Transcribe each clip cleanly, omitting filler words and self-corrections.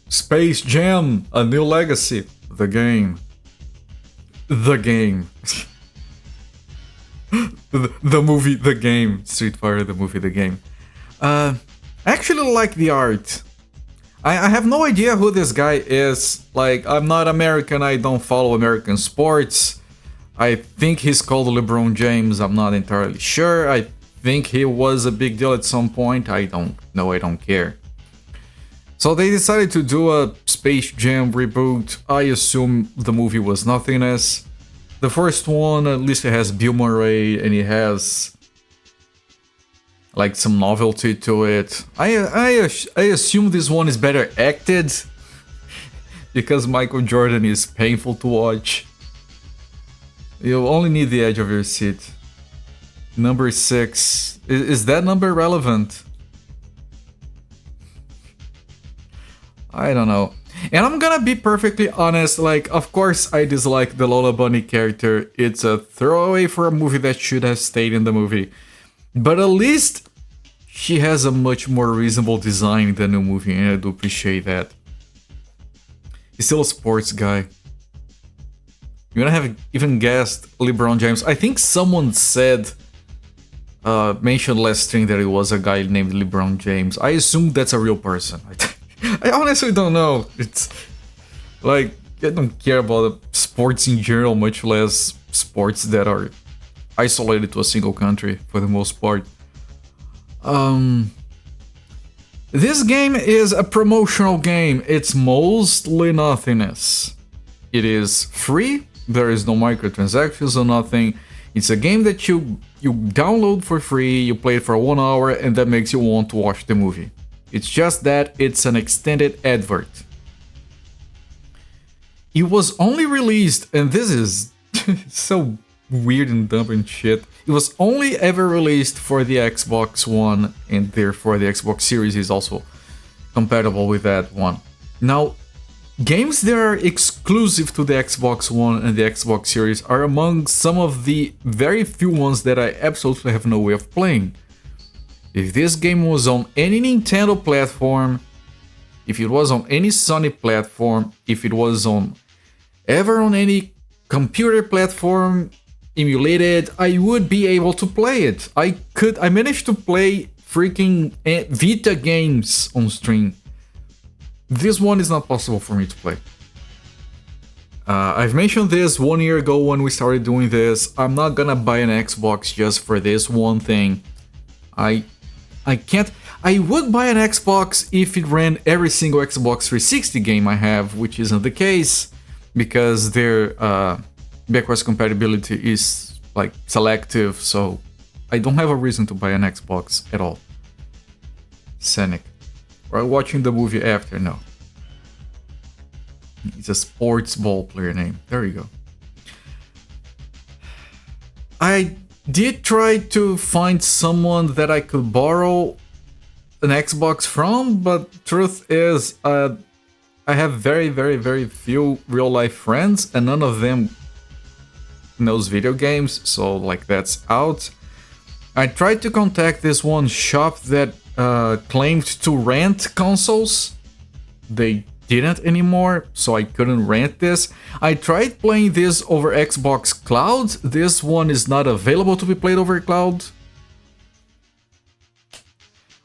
Space Jam, A New Legacy, the game. The game. the movie, the game. Street Fighter, the movie, the game. I actually like the art. I have no idea who this guy is. Like, I'm not American, I don't follow American sports. I think he's called LeBron James, I'm not entirely sure. I think he was a big deal at some point. I don't know, I don't care. So they decided to do a Space Jam reboot. I assume the movie was nothingness. The first one, at least it has Bill Murray and it has like some novelty to it. I assume this one is better acted because Michael Jordan is painful to watch. You only need the edge of your seat. Number 6. Is that number relevant? I don't know. And I'm gonna be perfectly honest, like, of course I dislike the Lola Bunny character. It's a throwaway for a movie that should have stayed in the movie. But at least she has a much more reasonable design than the movie, and I do appreciate that. He's still a sports guy. You would have even guessed LeBron James. I think someone said, mentioned last stream that it was a guy named LeBron James. I assume that's a real person. I honestly don't know. It's like, I don't care about sports in general, much less sports that are isolated to a single country for the most part. This game is a promotional game. It's mostly nothingness. It is free. There is no microtransactions or nothing. It's a game that you download for free, you play it for 1 hour, and that makes you want to watch the movie. It's just that it's an extended advert. It was only released, and this is so weird and dumb and shit. It was only ever released for the Xbox One, and therefore the Xbox Series is also compatible with that one. Now, games that are exclusive to the Xbox One and the Xbox Series are among some of the very few ones that I absolutely have no way of playing. If this game was on any Nintendo platform, if it was on any Sony platform, if it was on any computer platform emulated, I would be able to play it. I managed to play freaking Vita games on stream. This one is not possible for me to play. I've mentioned this 1 year ago when we started doing this. I'm not gonna buy an Xbox just for this one thing. I can't. I would buy an Xbox if it ran every single Xbox 360 game I have, which isn't the case because their backwards compatibility is like selective, so I don't have a reason to buy an Xbox at all. Scenic. Or watching the movie after, no. It's a sports ball player name. There you go. I did try to find someone that I could borrow an Xbox from, but truth is, I have very, very, very few real-life friends, and none of them knows video games, so like that's out. I tried to contact this one shop that claimed to rent consoles. They didn't anymore, so I couldn't rent this. I tried playing this over Xbox Cloud. This one is not available to be played over cloud.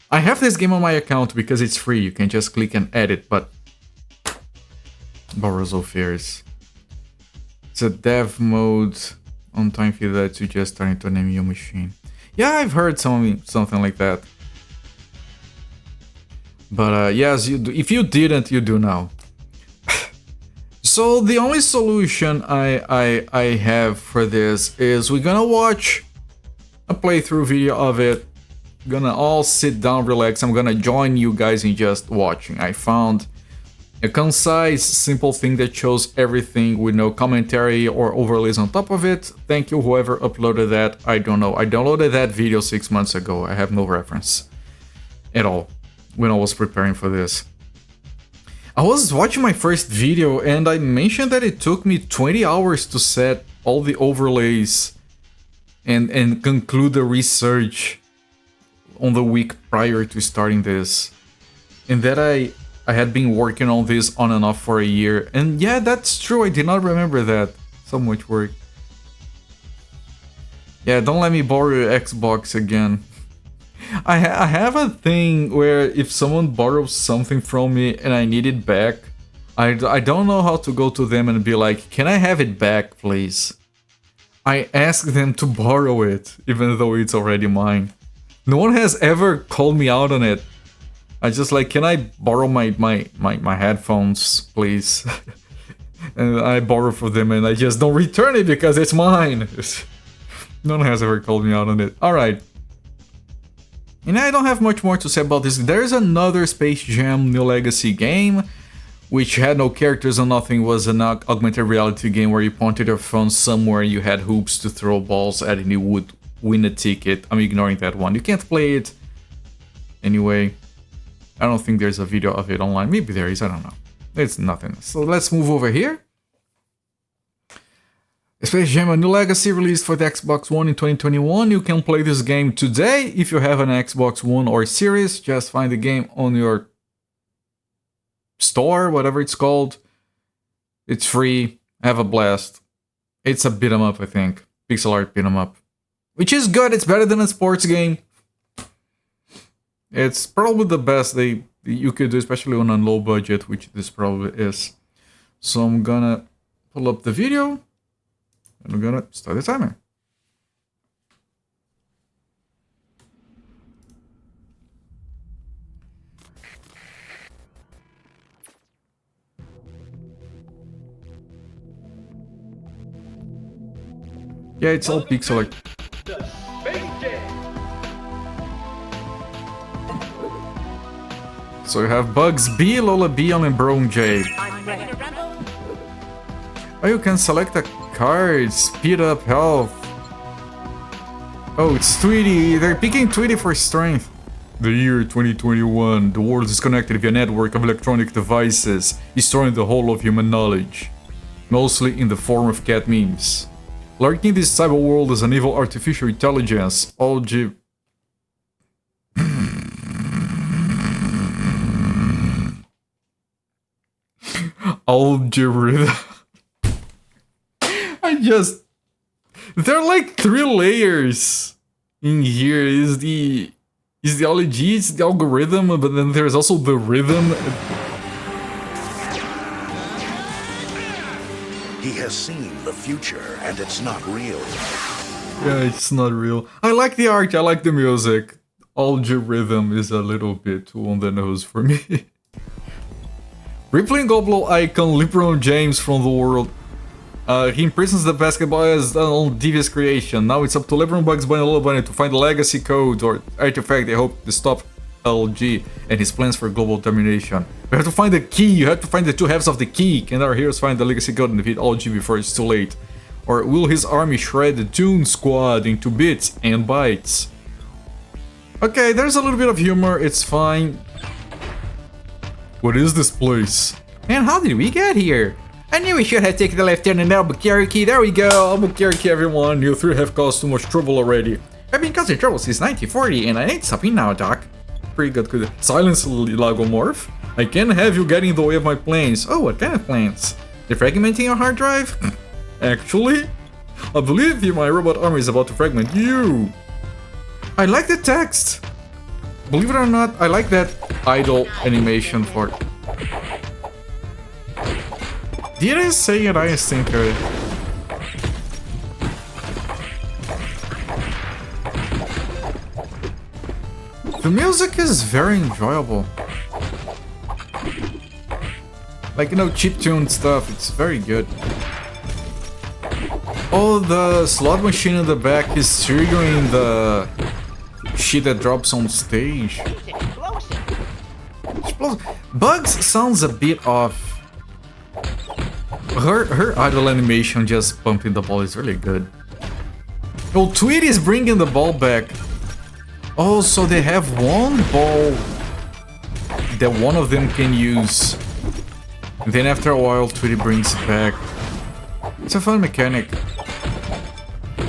I have this game on my account because it's free. You can just click and edit, but borrows of fears. It's a dev mode on time for that to just turn into an MU machine. Yeah, I've heard something like that. But yes, you do. If you didn't, you do now. So the only solution I have for this is we're gonna watch a playthrough video of it. Gonna all sit down, relax. I'm gonna join you guys in just watching. I found a concise, simple thing that shows everything with no commentary or overlays on top of it. Thank you, whoever uploaded that. I don't know. I downloaded that video 6 months ago. I have no reference at all when I was preparing for this. I was watching my first video and I mentioned that it took me 20 hours to set all the overlays and conclude the research on the week prior to starting this. And that I had been working on this on and off for a year. And yeah, that's true, I did not remember that. So much work. Yeah, don't let me borrow your Xbox again. I have a thing where if someone borrows something from me and I need it back, I don't know how to go to them and be like, can I have it back, please? I ask them to borrow it, even though it's already mine. No one has ever called me out on it. I just like, can I borrow my headphones, please? And I borrow from them and I just don't return it because it's mine. No one has ever called me out on it. Alright. And I don't have much more to say about this. There's another Space Jam New Legacy game, which had no characters or nothing, was an augmented reality game where you pointed your phone somewhere, you had hoops to throw balls at and you would win a ticket. I'm ignoring that one. You can't play it. Anyway, I don't think there's a video of it online. Maybe there is, I don't know. It's nothing. So let's move over here. Space Jam A New Legacy released for the Xbox One in 2021. You can play this game today if you have an Xbox One or Series. Just find the game on your store, whatever it's called. It's free. Have a blast. It's a beat 'em up, I think. Pixel art beat 'em up. Which is good. It's better than a sports game. It's probably the best you could do, especially on a low budget, which this probably is. So I'm gonna pull up the video. And we're gonna start the timer. Yeah, it's all pixel art. So you have Bugs B, Lola Beon, and Brown J. Oh, you can select a card, speed up health. Oh, it's Tweety. They're picking Tweety for strength. The year 2021, the world is connected via a network of electronic devices, storing the whole of human knowledge, mostly in the form of cat memes. Lurking this cyber world is an evil artificial intelligence, algorithm. There are like 3 layers in here. Is the ology, it's the algorithm, but then there's also the rhythm. He has seen the future, and it's not real. Yeah, it's not real. I like the art, I like the music. Algorithm is a little bit too on the nose for me. Rippling Goblo icon, LeBron James from the world. He imprisons the basketball as on devious creation. Now it's up to LeBron, Bugs Bunny, Lola Bunny to find the legacy code or artifact they hope to stop LG and his plans for global domination. We have to find the key. You have to find the 2 halves of the key. Can our heroes find the legacy code and defeat LG before it's too late? Or will his army shred the Toon Squad into bits and bytes? Okay, there's a little bit of humor. It's fine. What is this place? And how did we get here? I knew we should have taken the left turn in Albuquerque. There we go. Albuquerque, everyone. You 3 have caused too much trouble already. I've been causing trouble since 1940 and I ain't stopping now, Doc. Pretty good. Silence, Lagomorph. I can't have you getting in the way of my plans. Oh, what kind of plans? Defragmenting your hard drive? Actually, I believe my robot army is about to fragment you. I like the text. Believe it or not, I like that idle animation for... Did I say it? I think the music is very enjoyable. Like, you know, chiptune stuff, it's very good. Oh, the slot machine in the back is triggering the shit that drops on stage. Bugs sounds a bit off. Her idle animation just pumping the ball is really good. Oh, Tweety is bringing the ball back. Oh, so they have one ball that one of them can use. And then after a while, Tweety brings it back. It's a fun mechanic.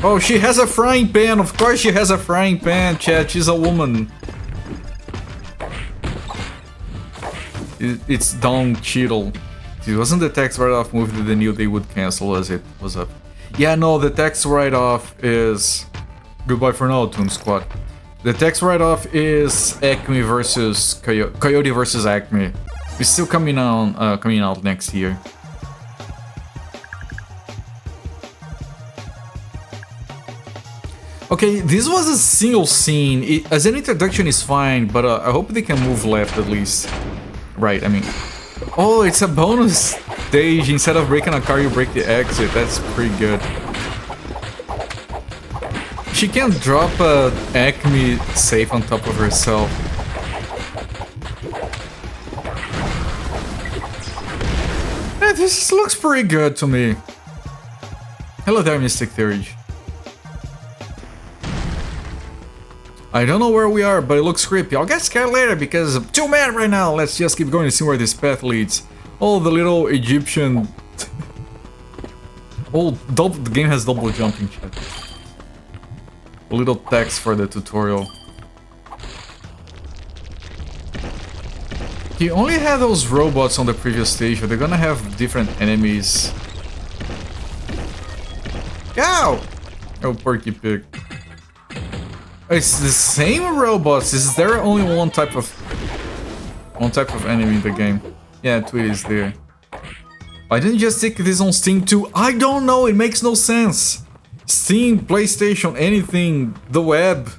Oh, she has a frying pan. Of course she has a frying pan, chat. She's a woman. It's Don Cheadle. It wasn't the tax write-off movie that they knew they would cancel, was it? Was up? Yeah, no, the tax write-off is... Goodbye for now, Toon Squad. The tax write-off is Acme versus Coyote versus Acme. It's still coming out next year. Okay, this was a single scene. As an introduction is fine, but I hope they can move left at least. Right, I mean... Oh, it's a bonus stage. Instead of breaking a car, you break the exit. That's pretty good. She can drop a Acme safe on top of herself. Yeah, this looks pretty good to me. Hello there, Mystic Theory. I don't know where we are, but it looks creepy. I'll get scared later because I'm too mad right now. Let's just keep going and see where this path leads. Oh, the little Egyptian... Oh, the game has double jumping, chat. A little text for the tutorial. You only had those robots on the previous stage, but they're gonna have different enemies. Ow! Oh, Porky Pig. It's the same robots. Is there only one type of enemy in the game? Yeah, Tweet is there. Why didn't you just take this on Steam too? I don't know. It makes no sense. Steam, PlayStation, anything, the web.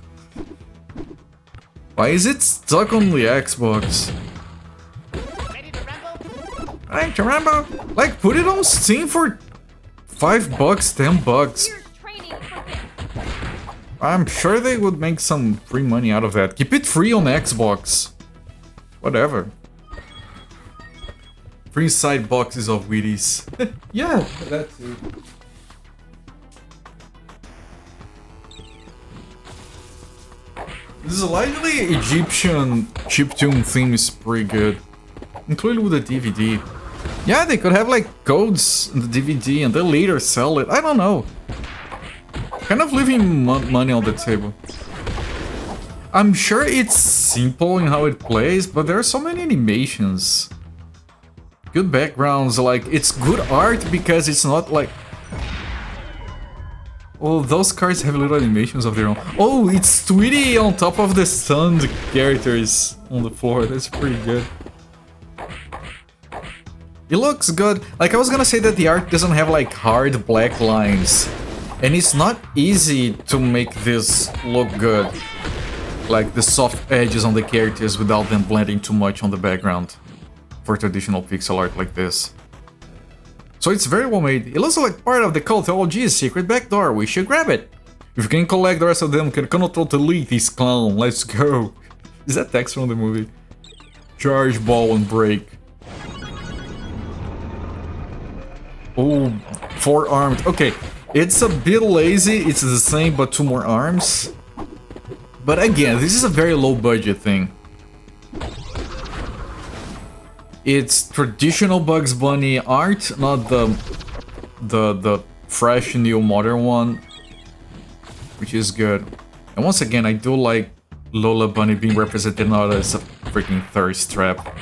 Why is it stuck on the Xbox? Ready to ramble? Like, put it on Steam for $5, $10. I'm sure they would make some free money out of that. Keep it free on Xbox. Whatever. Free side boxes of Wheaties. Yeah, that too. This slightly Egyptian chiptune theme is pretty good. Included with the DVD. Yeah, they could have like codes in the DVD and then later sell it. I don't know. Kind of leaving money on the table. I'm sure it's simple in how it plays, but there are so many animations. Good backgrounds, like, it's good art because it's not like... Oh, those cards have little animations of their own. Oh, it's Tweety on top of the stunned characters on the floor. That's pretty good. It looks good. Like, I was gonna say that the art doesn't have like hard black lines. And it's not easy to make this look good. Like the soft edges on the characters without them blending too much on the background. For traditional pixel art like this. So it's very well made. It looks like part of the Cultology's secret backdoor. We should grab it. If you can collect the rest of them, can control delete this clown. Let's go. Is that text from the movie? Charge, ball, and break. Oh, 4 armed. Okay. It's a bit lazy, it's the same but 2 more arms. But again, this is a very low budget thing. It's traditional Bugs Bunny art, not the fresh new modern one. Which is good. And once again, I do like Lola Bunny being represented not as a freaking thirst trap.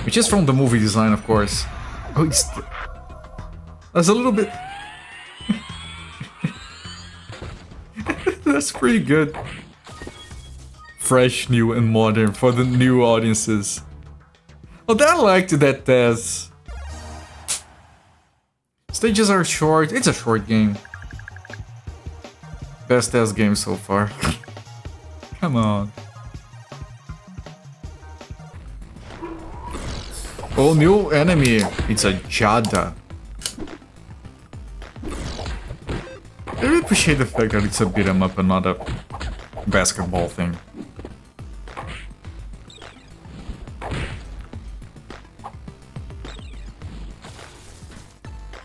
Which is from the movie design, of course. Oh, it's... That's a little bit... That's pretty good. Fresh, new, and modern for the new audiences. Oh, I liked that test. Stages are short. It's a short game. Best test game so far. Come on. Oh, new enemy. It's a Jada. I really appreciate the fact that it's a beat 'em up and not a basketball thing.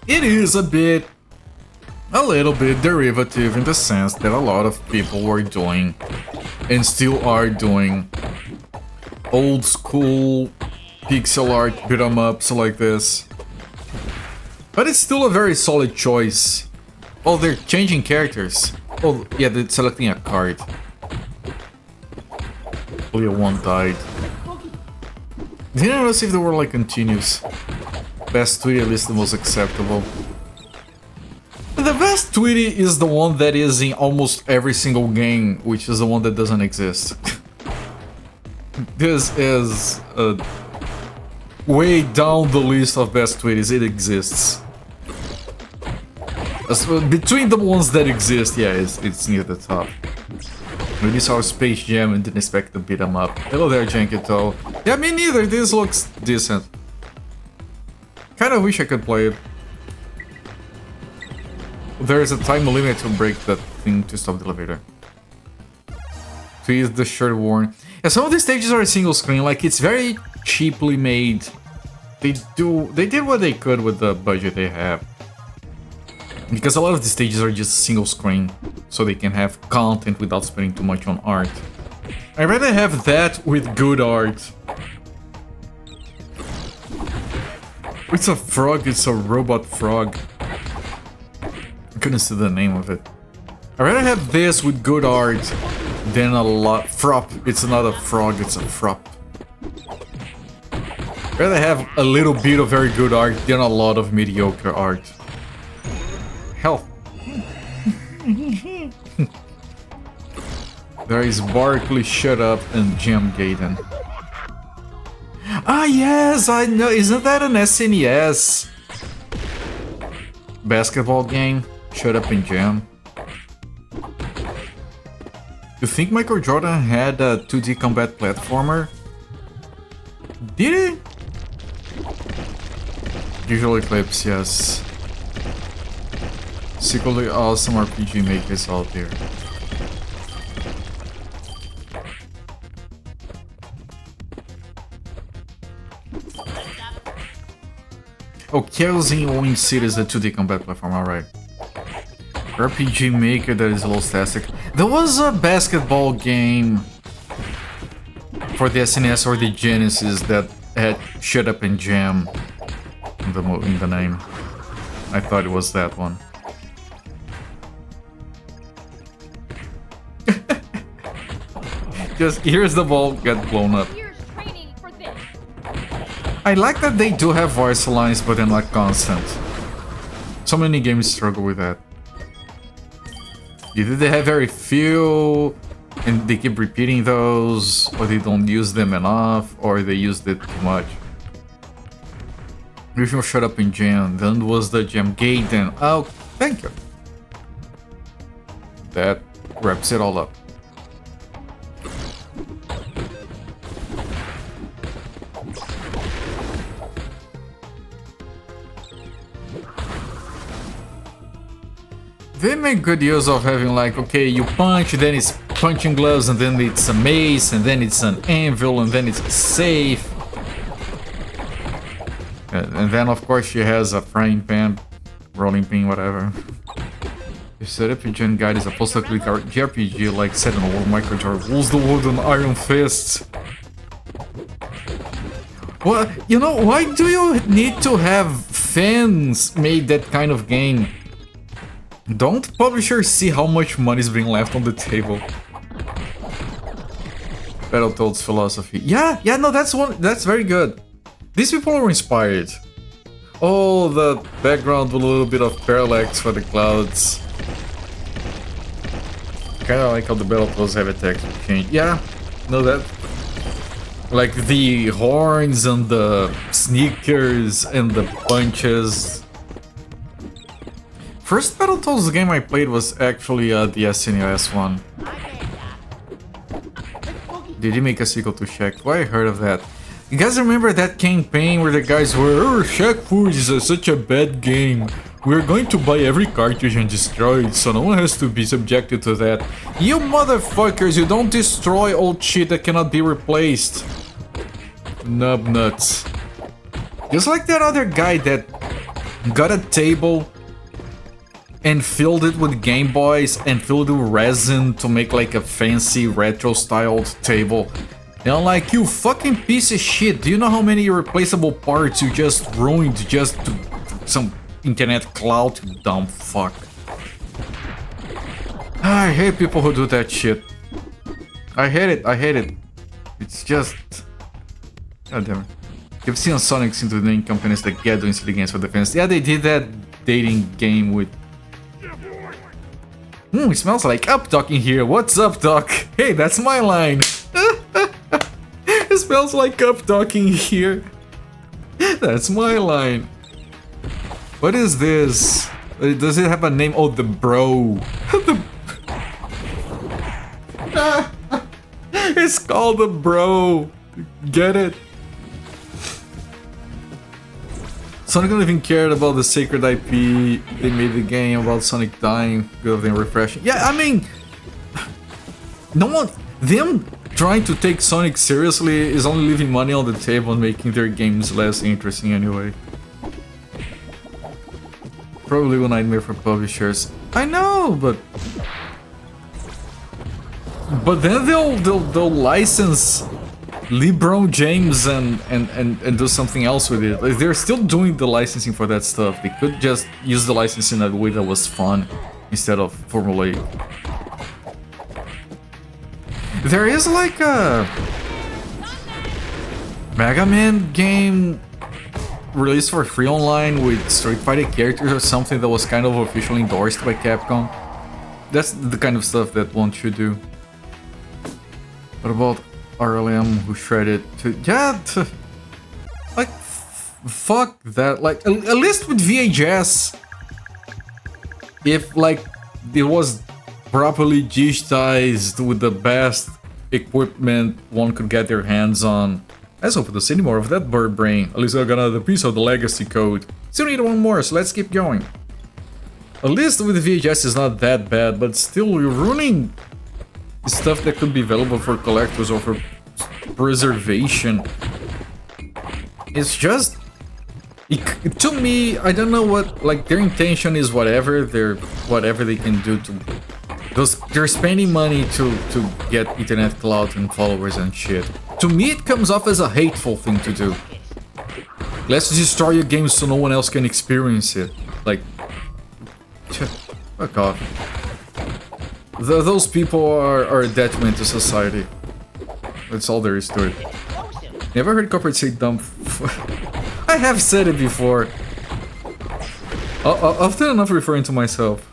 It is a little bit derivative in the sense that a lot of people were doing and still are doing old school pixel art beat 'em ups like this. But it's still a very solid choice. Oh, they're changing characters. Oh, yeah, they're selecting a card. Only one died. Didn't know if they were like continuous. Best Tweety at least the most acceptable. The best Tweety is the one that is in almost every single game, which is the one that doesn't exist. This is way down the list of best Tweeties. It exists. Between the ones that exist, yeah, it's near the top. We saw Space Jam and didn't expect to beat 'em up. Hello there, Jankito. Yeah, me neither. This looks decent. Kinda wish I could play it. There's a time limit to break that thing to stop the elevator. To use the shirt worn. Yeah, some of the stages are single screen, like it's very cheaply made. They did what they could with the budget they have. Because a lot of the stages are just single screen, so they can have content without spending too much on art. I'd rather have that with good art. It's a frog, it's a robot frog. I couldn't see the name of it. I'd rather have this with good art than a lot... Frop. It's not a frog, it's a frop. I'd rather have a little bit of very good art than a lot of mediocre art. Hell. There is Barkley, Shut Up, and Jam Gaiden. Ah yes, I know. Isn't that an SNES basketball game? Shut Up and Jam. You think Michael Jordan had a 2D combat platformer? Did he? Visual Eclipse, yes. Secretly awesome RPG makers out there. Oh, Kerosene Wing City is a 2D combat platform, alright. RPG Maker that is low-tastic. There was a basketball game for the SNES or the Genesis that had Shut Up and Jam in the name. I thought it was that one. Just here's the ball get blown up. I like that they do have voice lines, but they're not constant. So many games struggle with that. Either they have very few, and they keep repeating those, or they don't use them enough, or they used it too much. Review Shut Up and Jam, then was the Jam Gaiden. Oh, thank you. That wraps it all up. They make good use of having like, okay, you punch, then it's punching gloves, and then it's a mace, and then it's an anvil, and then it's a safe. And then of course she has a frying pan, rolling pin, whatever. The setup in Gen Guide is a post-click JRPG like set in a world Michael Jordan rules the world on Iron Fist. Well, you know, why do you need to have fans make that kind of game? Don't publishers see how much money is being left on the table? Battletoads philosophy. Yeah, no, that's very good. These people are inspired. Oh, the background with a little bit of parallax for the clouds. Kinda like how the Battletoads have a texture change. Yeah, no, that. Like the horns and the sneakers and the punches. First Battletoads game I played was actually the SNES one. Did he make a sequel to Shaq? Why I heard of that? You guys remember that campaign where the guys were, oh, Shaq Fu is such a bad game. We're going to buy every cartridge and destroy it, so no one has to be subjected to that. You motherfuckers, you don't destroy old shit that cannot be replaced. Nub nuts. Just like that other guy that got a table and filled it with Game Boys and filled it with resin to make like a fancy retro-styled table. And I'm like, you fucking piece of shit, do you know how many irreplaceable parts you just ruined just to some internet clout, you dumb fuck. I hate people who do that shit. I hate it. It's just... God damn it. You've seen Sonic seem to name companies that get doing silly games for the fans. Yeah, they did that dating game with... it smells like Up Doc in here. What's up, Doc? Hey, that's my line. It smells like Up Doc in here. That's my line. What is this? Does it have a name? Oh, the Bro. It's called the Bro. Get it? Sonic don't even cared about the sacred IP. They made the game about Sonic dying, good of them refreshing. Yeah, I mean, no one, them trying to take Sonic seriously is only leaving money on the table and making their games less interesting anyway. Probably a nightmare for publishers. I know, but then they'll license LeBron James and do something else with it. Like, they're still doing the licensing for that stuff. They could just use the licensing in a way that was fun instead of formulaic. There is like a Mega Man game released for free online with Street Fighter characters or something that was kind of officially endorsed by Capcom. That's the kind of stuff that one should do. What about RLM who shredded to... Yeah, like, fuck that. Like, at least with VHS, if, like, it was properly digitized with the best equipment one could get their hands on. Let's hope to see any more of that bird brain. At least I got another piece of the legacy code. Still need one more, so let's keep going. At least with VHS is not that bad, but still you're ruining stuff that could be available for collectors or for preservation. It's just... to me, I don't know what... Like, their intention is whatever they can do to... They're spending money to get internet clout and followers and shit. To me, it comes off as a hateful thing to do. Let's destroy your game so no one else can experience it. Like... Fuck off. Those people are a detriment to society. That's all there is to it. Never heard corporate say dumb I have said it before. Often enough referring to myself.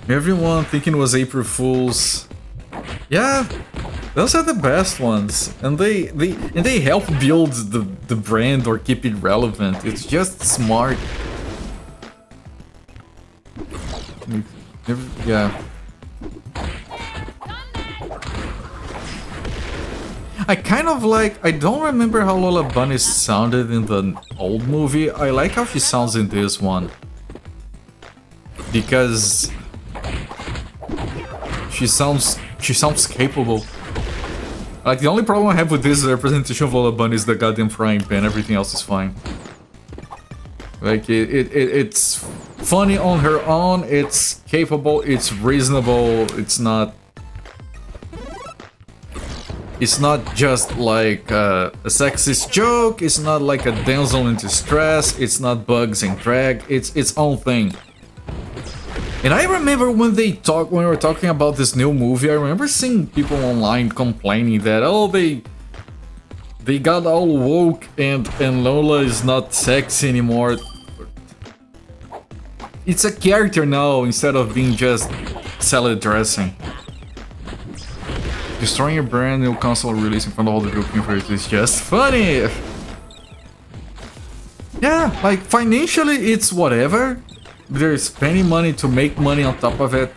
Everyone thinking it was April Fools. Yeah, those are the best ones. And they help build the brand or keep it relevant. It's just smart. Yeah. I kind of like... I don't remember how Lola Bunny sounded in the old movie. I like how she sounds in this one. Because... She sounds capable. Like, the only problem I have with this representation of Lola Bunny is the goddamn frying pan. Everything else is fine. Like, it's funny on her own, it's capable, it's reasonable, it's not just like a sexist joke, it's not like a damsel in distress, it's not bugs and drag, it's its own thing. And I remember when we were talking about this new movie, I remember seeing people online complaining that, oh, they got all woke and Lola is not sexy anymore. It's a character now instead of being just salad dressing. Destroying your brand new console release in front of all the group for it is just funny. Yeah, like financially it's whatever. They're spending money to make money on top of it.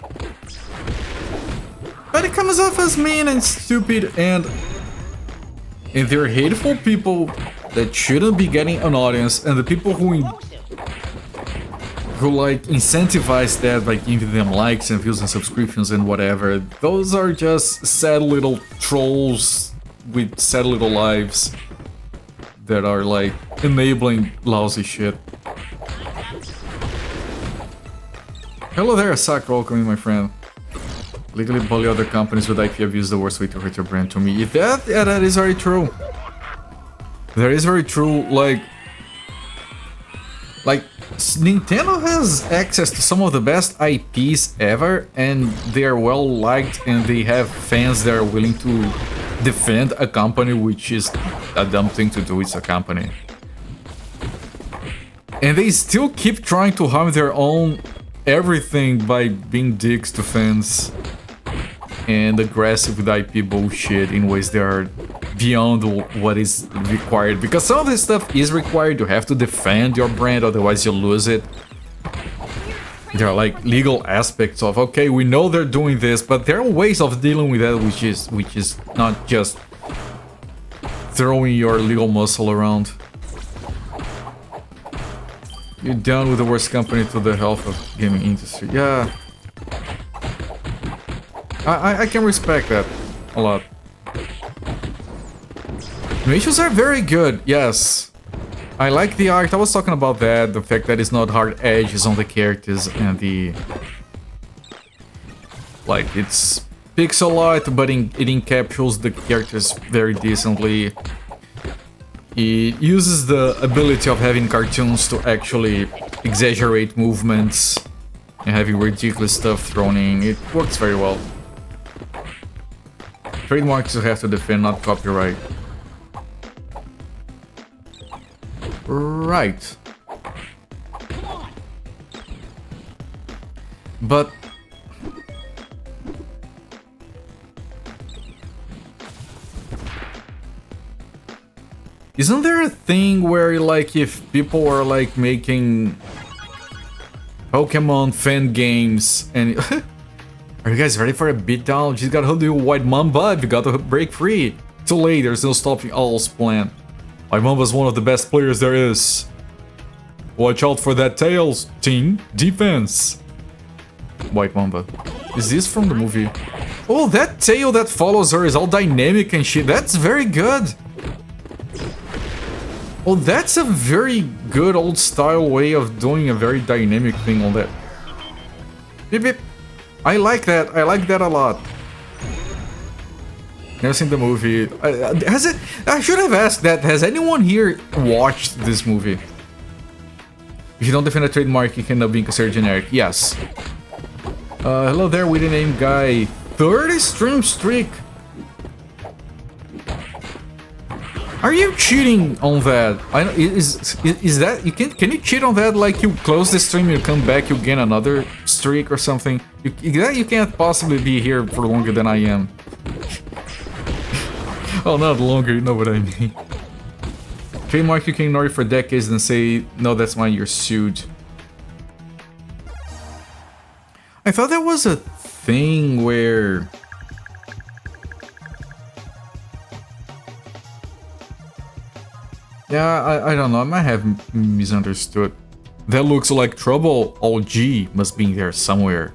But it comes off as mean and stupid and they're hateful people that shouldn't be getting an audience, and the people who like incentivize that by giving them likes and views and subscriptions and whatever, those are just sad little trolls with sad little lives that are like enabling lousy shit. Hello there, Sak, welcome, my friend. Legally bully other companies with IP abuse, the worst way to hurt your brand to me. That is very true. That is very true, like Nintendo has access to some of the best IPs ever, and they are well liked, and they have fans that are willing to defend a company, which is a dumb thing to do. It's a company. And they still keep trying to harm their own everything by being dicks to fans and aggressive with IP bullshit in ways that are beyond what is required. Because some of this stuff is required. You have to defend your brand, otherwise you lose it. There are like legal aspects of, okay, we know they're doing this, but there are ways of dealing with that which is not just throwing your legal muscle around. You're down with the worst company to the health of gaming industry. Yeah. I can respect that a lot. Animations are very good, yes. I like the art, I was talking about that, the fact that it's not hard edges on the characters and the... Like, it's pixel art, but it encapsulates the characters very decently. It uses the ability of having cartoons to actually exaggerate movements and having ridiculous stuff thrown in. It works very well. Trademarks you have to defend, not copyright. Right. But... Isn't there a thing where, like, if people are, like, making Pokemon fan games and... Are you guys ready for a beatdown? She's got to hold you, White Mamba, you got to break free. Too late, there's no stopping Owl's plan. White Mamba's one of the best players there is. Watch out for that Tails, team. Defense. White Mamba. Is this from the movie? Oh, that tail that follows her is all dynamic and shit. That's very good. Oh, that's a very good old style way of doing a very dynamic thing on that. Beep beep. I like that. I like that a lot. Never seen the movie. Has it? I should have asked that. Has anyone here watched this movie? If you don't defend a trademark, you cannot be considered generic. Yes. Hello there, with the name guy. 30 stream streak. Are you cheating on that? Is that you can you cheat on that? Like you close the stream, you come back, you gain another streak or something. You can't possibly be here for longer than I am. Oh, not longer. You know what I mean. Trademark you can ignore it for decades and say no, that's mine. You're sued. I thought there was a thing where. Yeah, I don't know, I might have misunderstood. That looks like trouble. All G must be in there somewhere.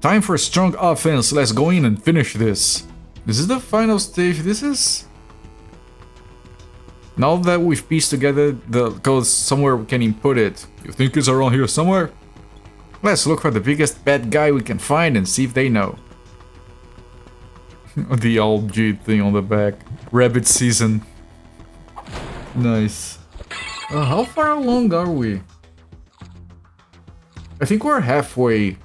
Time for a strong offense, let's go in and finish this. This is the final stage, this is... Now that we've pieced together the code somewhere we can input it. You think it's around here somewhere? Let's look for the biggest bad guy we can find and see if they know. The all G thing on the back. Rabbit season. Nice. How far along are we? I think we're halfway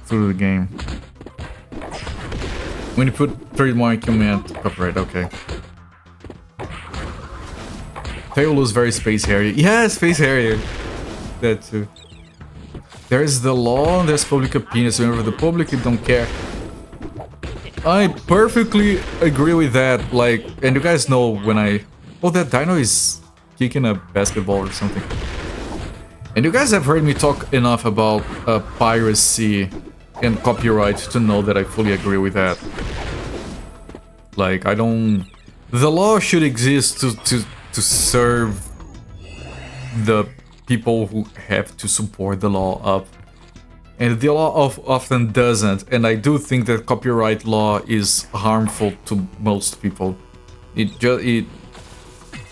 through the game. When you put trademark, you meant copyright, okay. Tail is very Space Harrier. Yeah, Space Harrier. That too. There's the law and there's public opinion. So remember, the public, you don't care. I perfectly agree with that. Like, and you guys know when I... Oh, that dino is kicking a basketball or something. And you guys have heard me talk enough about piracy and copyright to know that I fully agree with that. Like, I don't... The law should exist to serve the people who have to support the law up. And the law often doesn't, and I do think that copyright law is harmful to most people.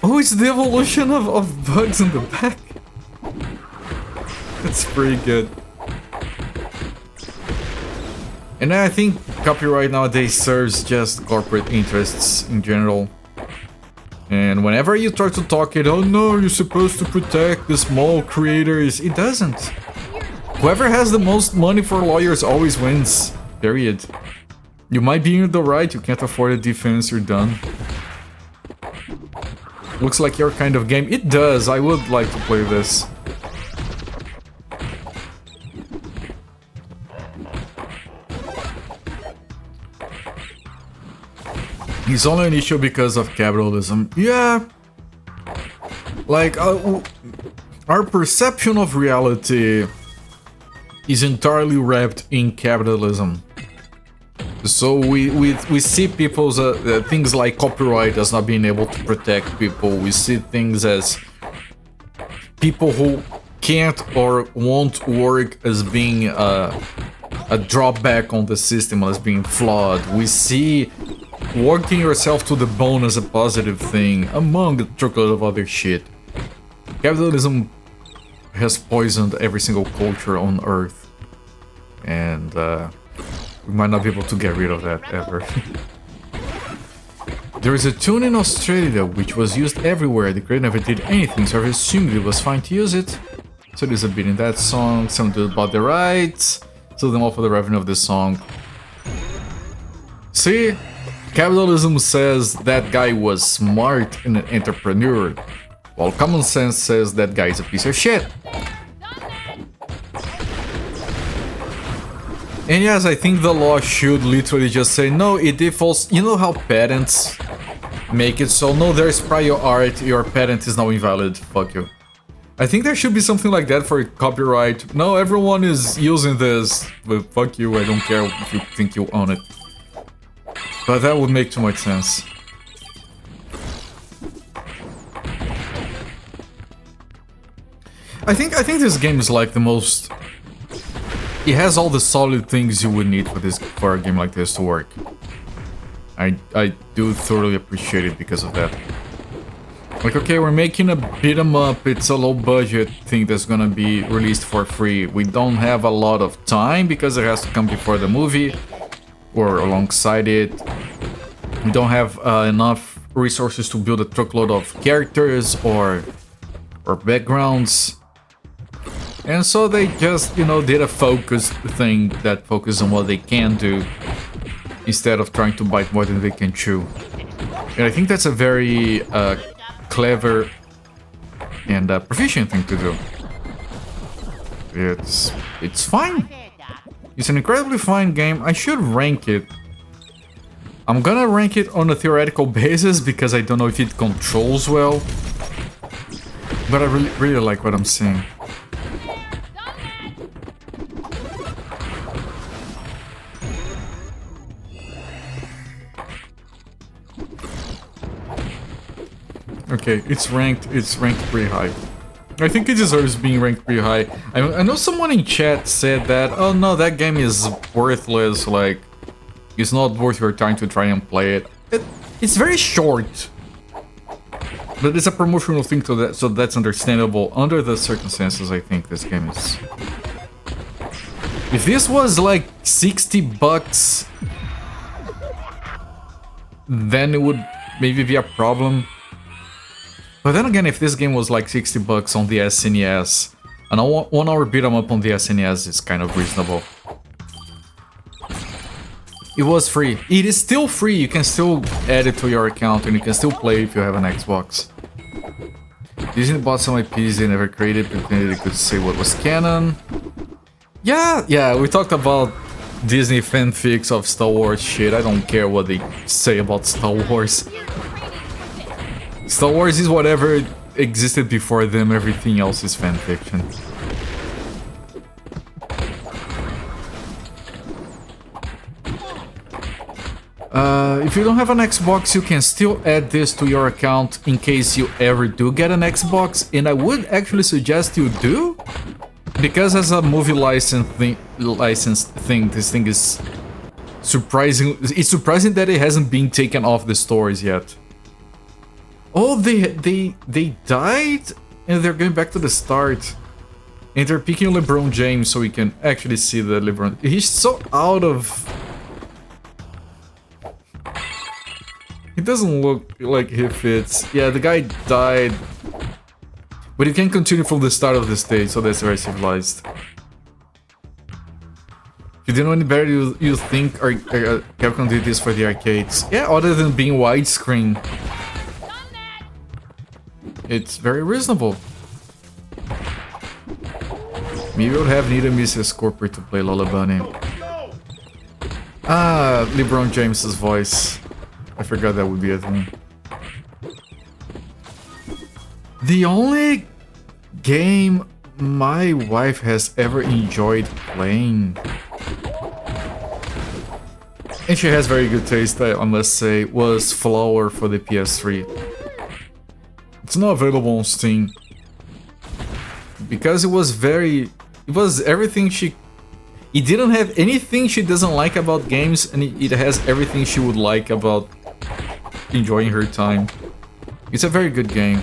Oh, it's the evolution of bugs in the back. That's pretty good. And I think copyright nowadays serves just corporate interests in general. And whenever you try to talk it, oh no, you're supposed to protect the small creators, it doesn't. Whoever has the most money for lawyers always wins. Period. You might be in the right, you can't afford a defense, you're done. Looks like your kind of game. It does, I would like to play this. It's only an issue because of capitalism. Yeah. Like, our perception of reality is entirely wrapped in capitalism. So we see people's things like copyright as not being able to protect people. We see things as people who can't or won't work as being a drawback on the system, as being flawed. We see working yourself to the bone as a positive thing, among a truckload of other shit. Capitalism has poisoned every single culture on Earth, and we might not be able to get rid of that ever. There is a tune in Australia which was used everywhere. The creator never did anything, so I assumed it was fine to use it. So there's a bit in that song, some do about the rights, so them all for the revenue of the song. See? Capitalism says that guy was smart and an entrepreneur, while common sense says that guy is a piece of shit. And yes, I think the law should literally just say, no, it defaults. You know how patents make it so, no, there's prior art, your patent is now invalid, fuck you. I think there should be something like that for copyright. No, everyone is using this, but fuck you, I don't care if you think you own it. But that would make too much sense. I think this game is like the most... It has all the solid things you would need for a game like this to work. I do thoroughly appreciate it because of that. Like, okay, we're making a beat 'em up, it's a low budget thing that's gonna be released for free. We don't have a lot of time because it has to come before the movie or alongside it. We don't have enough resources to build a truckload of characters or backgrounds. And so they just, you know, did a focused thing that focuses on what they can do instead of trying to bite more than they can chew. And I think that's a very clever and proficient thing to do. It's fine. It's an incredibly fine game. I should rank it. I'm gonna rank it on a theoretical basis because I don't know if it controls well. But I really like what I'm seeing. Okay, it's ranked pretty high. I think it deserves being ranked pretty high. I know someone in chat said that, oh no, that game is worthless, like, it's not worth your time to try and play it. It's very short. But it's a promotional thing to that, so that's understandable. Under the circumstances, I think this game is... If this was like 60 bucks, then it would maybe be a problem. But then again, if this game was like 60 bucks on the SNES, and a 1 hour beat 'em up on the SNES is kind of reasonable. It was free. It is still free, you can still add it to your account and you can still play if you have an Xbox. Disney bought some IPs they never created, but maybe they could say what was canon. Yeah, we talked about Disney fanfics of Star Wars shit. I don't care what they say about Star Wars. Star Wars is whatever existed before them, everything else is fanfiction. If you don't have an Xbox, you can still add this to your account in case you ever do get an Xbox, and I would actually suggest you do, because as a movie licensed thing, this thing is surprising. It's surprising that it hasn't been taken off the stores yet. Oh, they died, and they're going back to the start. And they're picking LeBron James so we can actually see the LeBron. He's so out of... It doesn't look like he fits. Yeah, the guy died. But you can continue from the start of the stage, so that's very civilized. you didn't know any better, you think Capcom did this for the arcades. Yeah, other than being widescreen. It's very reasonable. Maybe I would have needed Mrs. Corporate to play Lola Bunny. Ah, LeBron James's voice. I forgot that would be a thing. The only game my wife has ever enjoyed playing, and she has very good taste, I must say, was Flower for the PS3. It's not available on Steam because it was everything she... It didn't have anything she doesn't like about games, and it has everything she would like about enjoying her time. It's a very good game.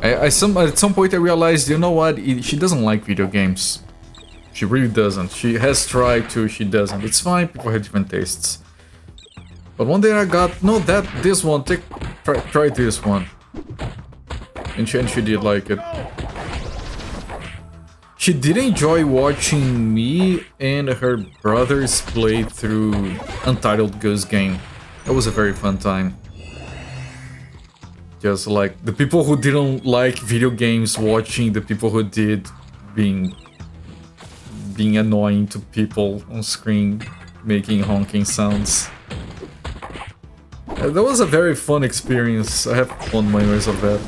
At some point I realized, you know what, she doesn't like video games. She really doesn't. She has tried to, she doesn't. It's fine, people have different tastes. But one day I got, no, this one, try this one. And she did like it. She did enjoy watching me and her brothers play through Untitled Goose Game. That was a very fun time. Just like the people who didn't like video games watching the people who did being annoying to people on screen, making honking sounds. That was a very fun experience. I have fond memories of that.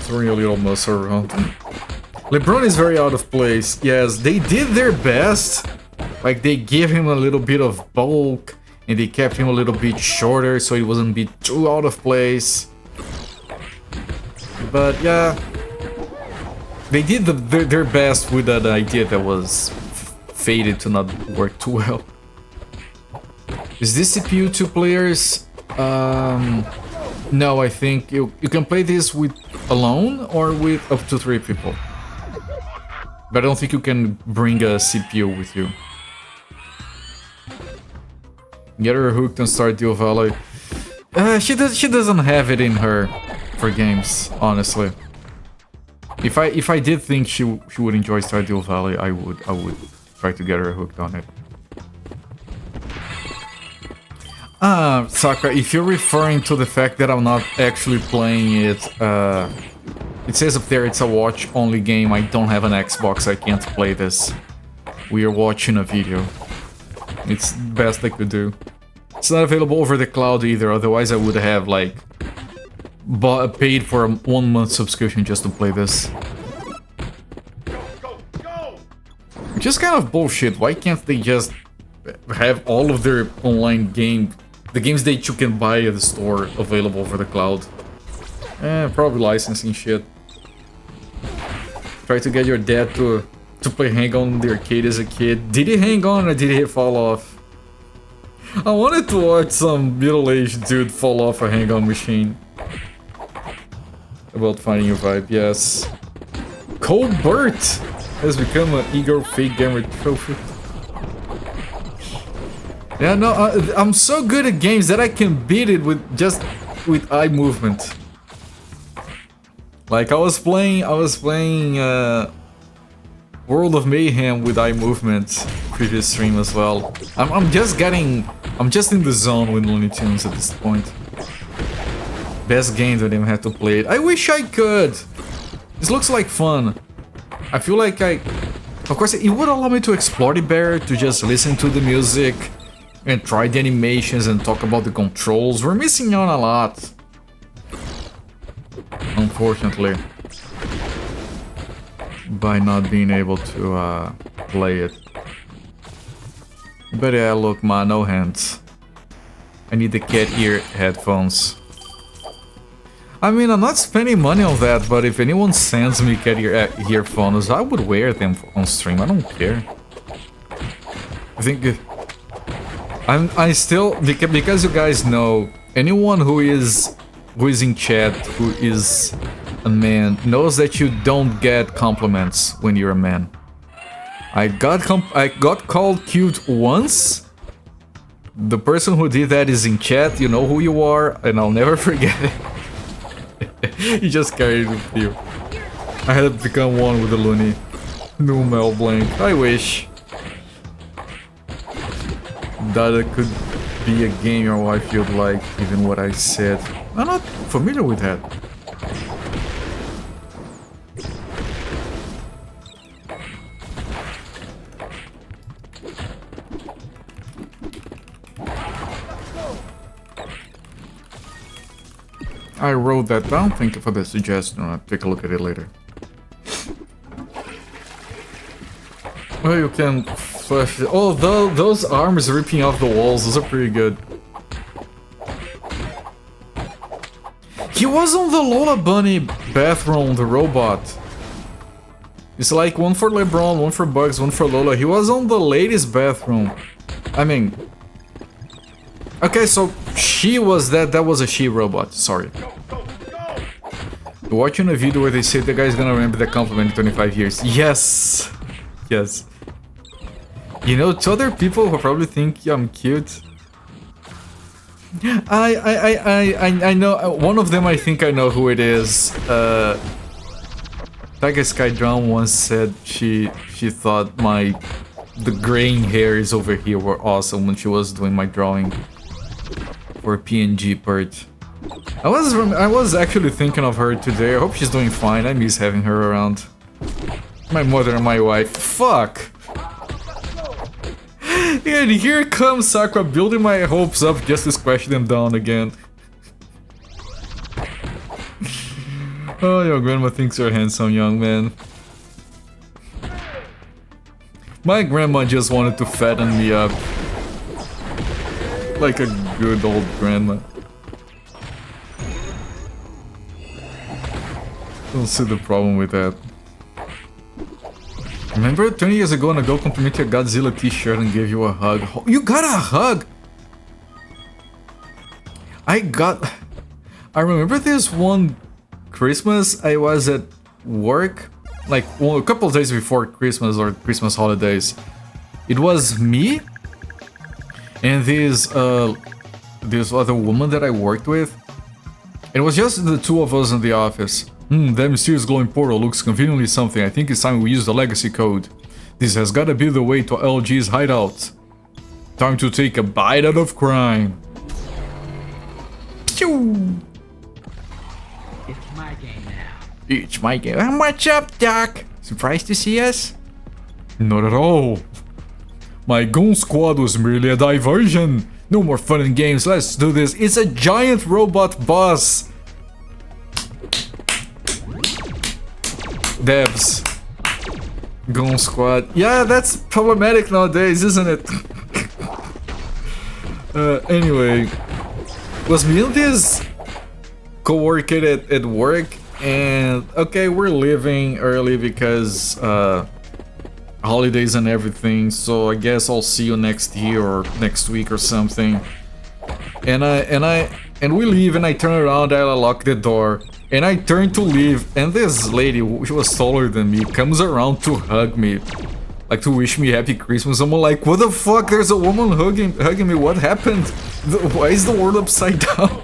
Throwing a little muscle around. LeBron is very out of place. Yes, they did their best. Like, they gave him a little bit of bulk, and they kept him a little bit shorter so he wasn't be too out of place. But yeah, they did their best with that idea that was fated to not work too well. Is this CPU 2 players? No, I think you can play this with alone or with up to 3 people. But I don't think you can bring a CPU with you. Get her hooked on Stardew Valley. She doesn't have it in her for games, honestly. If I did think she would enjoy Stardew Valley, I would try to get her hooked on it. Sakura, if you're referring to the fact that I'm not actually playing it, it says up there it's a watch-only game. I don't have an Xbox, I can't play this. We are watching a video. It's the best I could do. It's not available over the cloud either, otherwise I would have, like, paid for a 1-month subscription just to play this. Which is kind of bullshit. Why can't they just have all of their online the games that you can buy at the store, available over the cloud? Probably licensing shit. Try to get your dad to play Hang On in the arcade as a kid. Did he hang on or did he fall off? I wanted to watch some middle-aged dude fall off a Hang On machine. About finding your vibe, yes. Colbert has become an Eagle Fake Gamer Trophy. Yeah, no, I'm so good at games that I can beat it with eye movement. Like I was playing World of Mayhem with eye movement previous stream as well. I'm just in the zone with Looney Tunes at this point. Best game, don't even have to play it. I wish I could. This looks like fun. I feel like of course it would allow me to explore the better, to just listen to the music and try the animations and talk about the controls. We're missing out a lot, unfortunately, by not being able to play it. But yeah, look, man, no hands. I need the cat ear headphones. I mean, I'm not spending money on that, but if anyone sends me cat ear earphones, I would wear them on stream. I don't care. I think I still, because you guys know, anyone who is in chat who is a man knows that you don't get compliments when you're a man. I got called cute once. The person who did that is in chat, you know who you are, and I'll never forget it. He just carried with you. I had to become one with the Looney. No Mel Blanc. I wish. That it could be a game your wife would like, even what I said. I'm not familiar with that. I wrote that down. Thank you for the suggestion. I'll take a look at it later. Well, you can flush it. Oh, those arms ripping off the walls, those are pretty good. He was on the Lola Bunny bathroom, the robot. It's like one for LeBron, one for Bugs, one for Lola. He was on the ladies' bathroom. I mean... Okay, so she was that was a she robot, sorry. Watching a video where they say the guy's gonna remember the compliment in 25 years. Yes! Yes. You know, to other people who probably think I'm cute. I know, one of them I think I know who it is. Tiger Sky Drum once said she thought the graying hairs over here were awesome when she was doing my drawing for PNG part. I was actually thinking of her today. I hope she's doing fine. I miss having her around. My mother and my wife. Fuck! And here comes Sakura building my hopes up just to squash them down again. Oh, your grandma thinks you're handsome, young man. My grandma just wanted to fatten me up. Like a good old grandma. Don't see the problem with that. Remember 20 years ago when a girl complimented your Godzilla t-shirt and gave you a hug? You got a hug? I remember this one Christmas I was at work, like a couple of days before Christmas or Christmas holidays. It was me and this other woman that I worked with. It was just the two of us in the office. That mysterious glowing portal looks conveniently something. I think it's time we use the legacy code. This has gotta be the way to LG's hideout. Time to take a bite out of crime. Pew! It's my game now. It's my game. What's up, Doc? Surprised to see us? Not at all. My goon squad was merely a diversion. No more fun and games, let's do this. It's a giant robot boss. Devs. Goon squad. Yeah, that's problematic nowadays, isn't it? Anyway. Was me and this co-worker at work, and okay, we're leaving early because holidays and everything, so I guess I'll see you next year or next week or something. And we leave, and I turn around, I lock the door, and I turn to leave, and this lady, she was taller than me, comes around to hug me, like to wish me happy Christmas. I'm like, what the fuck? There's a woman hugging me. What happened? Why is the world upside down?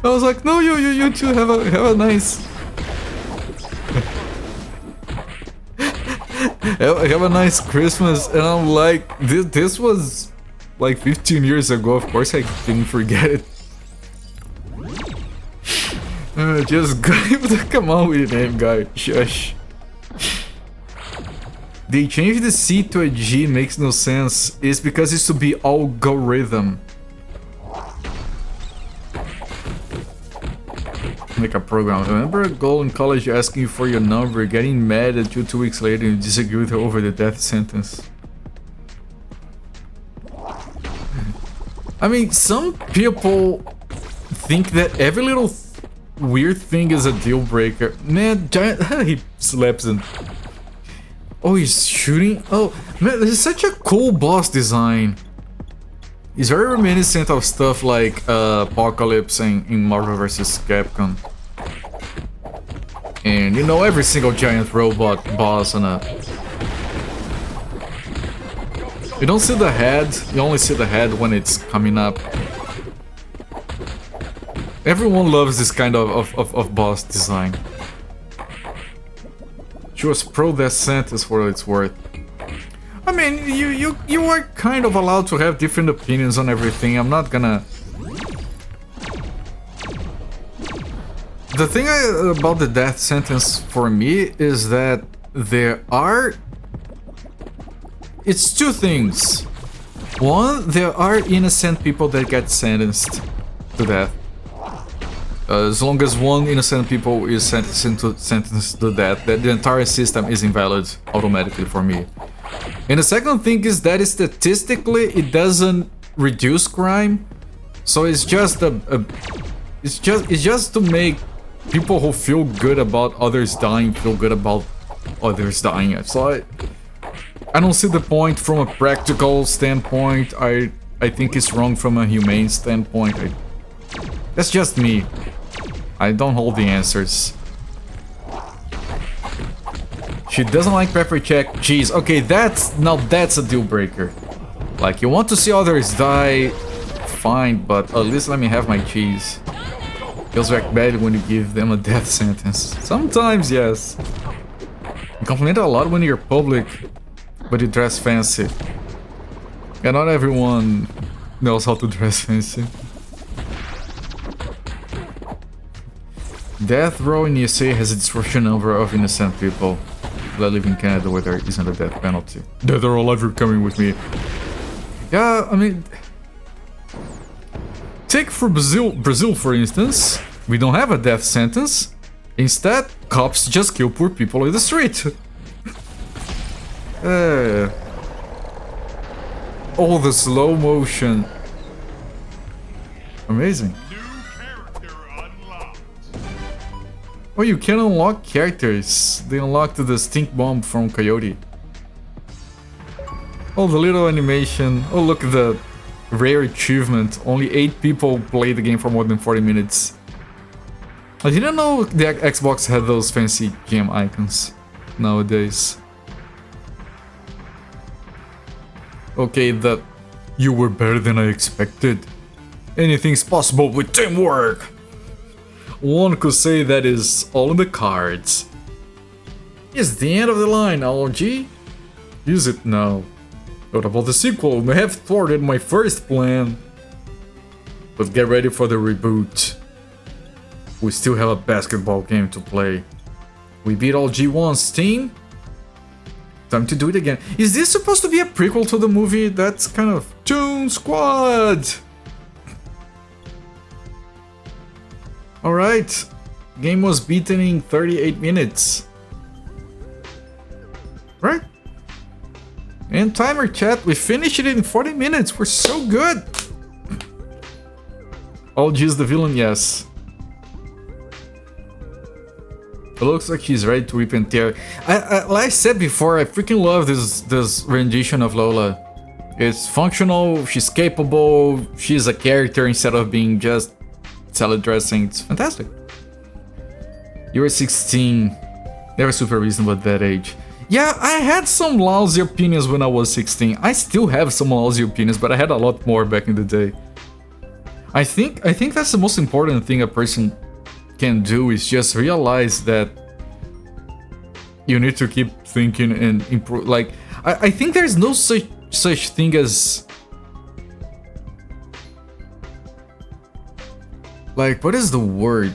I was like, no, you two have a nice. Have a nice Christmas. And I'm like, this was like 15 years ago. Of course I didn't forget it. Just come on with your name, guy. Shush. They changed the C to a G, makes no sense. It's because it's to be algorithm. Like a program. Remember a girl in college asking you for your number, getting mad at you 2 weeks later and you disagree with her over the death sentence? I mean, some people think that every little weird thing is a deal breaker. Man, giant he slaps him. Oh, he's shooting? Oh, man, this is such a cool boss design. It's very reminiscent of stuff like Apocalypse in Marvel vs. Capcom. And you know, every single giant robot boss on a... You don't see the head, you only see the head when it's coming up. Everyone loves this kind of boss design. She was pro death sentence for what it's worth. I mean, you are kind of allowed to have different opinions on everything. I'm not gonna... The thing about the death sentence for me is that there are... It's two things. One, there are innocent people that get sentenced to death. As long as one innocent people is sentenced to death, that the entire system is invalid automatically for me. And the second thing is that statistically it doesn't reduce crime, so it's just it's just to make people who feel good about others dying feel good about others dying. So I don't see the point from a practical standpoint. I think it's wrong from a humane standpoint. That's just me. I don't hold the answers. She doesn't like pepper jack cheese. Okay, that's a deal breaker. Like, you want to see others die, fine, but at least let me have my cheese. Feels like bad when you give them a death sentence. Sometimes, yes. You compliment a lot when you're public, but you dress fancy. Yeah, not everyone knows how to dress fancy. Death row in USA has a disproportionate number of innocent people that live in Canada where there isn't a death penalty. Dead or alive, you're coming with me. Yeah, I mean... Take for Brazil for instance. We don't have a death sentence. Instead, cops just kill poor people in the street. Oh, the slow motion. Amazing. Oh, you can unlock characters. They unlocked the stink bomb from Coyote. Oh, the little animation. Oh, look at the rare achievement. Only 8 people play the game for more than 40 minutes. I didn't know the Xbox had those fancy game icons nowadays. Okay, that you were better than I expected. Anything's possible with teamwork. One could say that is all in the cards. It's the end of the line, LG. Is it now? What about the sequel? May have thwarted my first plan. But get ready for the reboot. We still have a basketball game to play. We beat LG once, team. Time to do it again. Is this supposed to be a prequel to the movie? That's kind of... Toon Squad! Alright. Game was beaten in 38 minutes. Right? And timer chat, we finished it in 40 minutes. We're so good. LG is the villain, yes. It looks like she's ready to rip and tear. Like I said before, I freaking love this rendition of Lola. It's functional, she's capable, she's a character instead of being just salad dressing. It's fantastic. You were 16. Never super reasonable at that age. Yeah, I had some lousy opinions when I was 16. I still have some lousy opinions, but I had a lot more back in the day. I think that's the most important thing a person can do, is just realize that you need to keep thinking and improve. Like, I think there's no such thing as... Like, what is the word?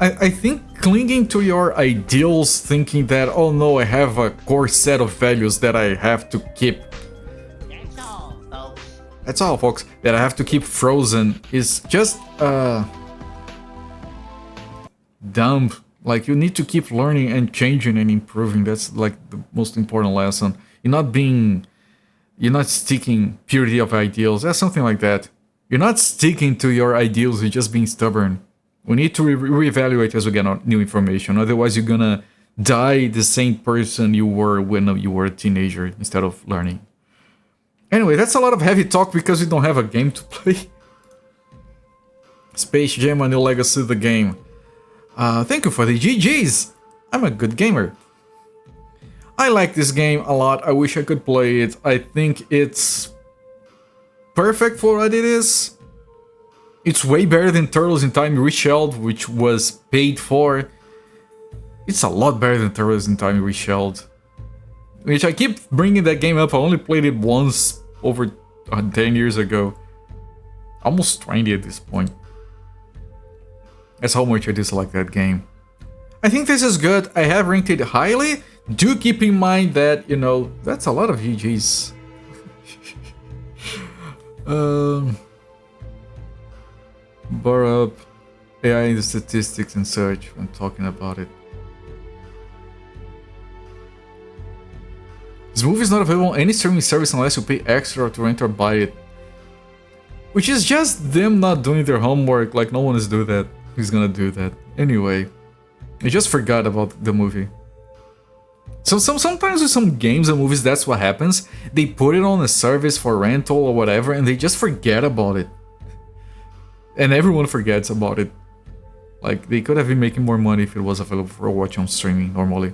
I think clinging to your ideals, thinking that, oh no, I have a core set of values that I have to keep... That's all, folks. That's all, folks. That I have to keep frozen is just, dumb. Like, you need to keep learning and changing and improving. That's, like, the most important lesson. You're not sticking purity of ideals. That's something like that. You're not sticking to your ideals, you're just being stubborn. We need to reevaluate as we get new information, otherwise you're gonna die the same person you were when you were a teenager instead of learning. Anyway, that's a lot of heavy talk because we don't have a game to play. Space Jam: A New Legacy, the game. Thank you for the GGs! I'm a good gamer. I like this game a lot, I wish I could play it. I think it's perfect for what it is. It's way better than Turtles in Time Reshelled, which was paid for. It's a lot better than Turtles in Time Reshelled. Which I keep bringing that game up. I only played it once over 10 years ago. Almost 20 at this point. That's how much I dislike that game. I think this is good. I have ranked it highly. Do keep in mind that, you know, that's a lot of GGs. Bar up AI in the statistics and search when talking about it. This movie is not available on any streaming service unless you pay extra to rent or buy it. Which is just them not doing their homework, like no one is doing that. Who's gonna do that? Anyway, I just forgot about the movie. So sometimes with some games and movies, that's what happens. They put it on a service for rental or whatever, and they just forget about it. And everyone forgets about it. Like, they could have been making more money if it was available for watch on streaming normally.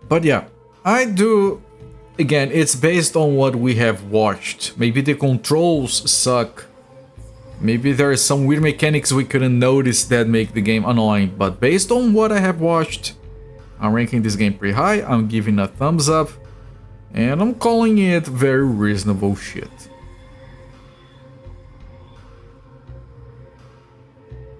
But yeah, I do... Again, it's based on what we have watched. Maybe the controls suck. Maybe there are some weird mechanics we couldn't notice that make the game annoying. But based on what I have watched, I'm ranking this game pretty high. I'm giving a thumbs up. And I'm calling it very reasonable shit.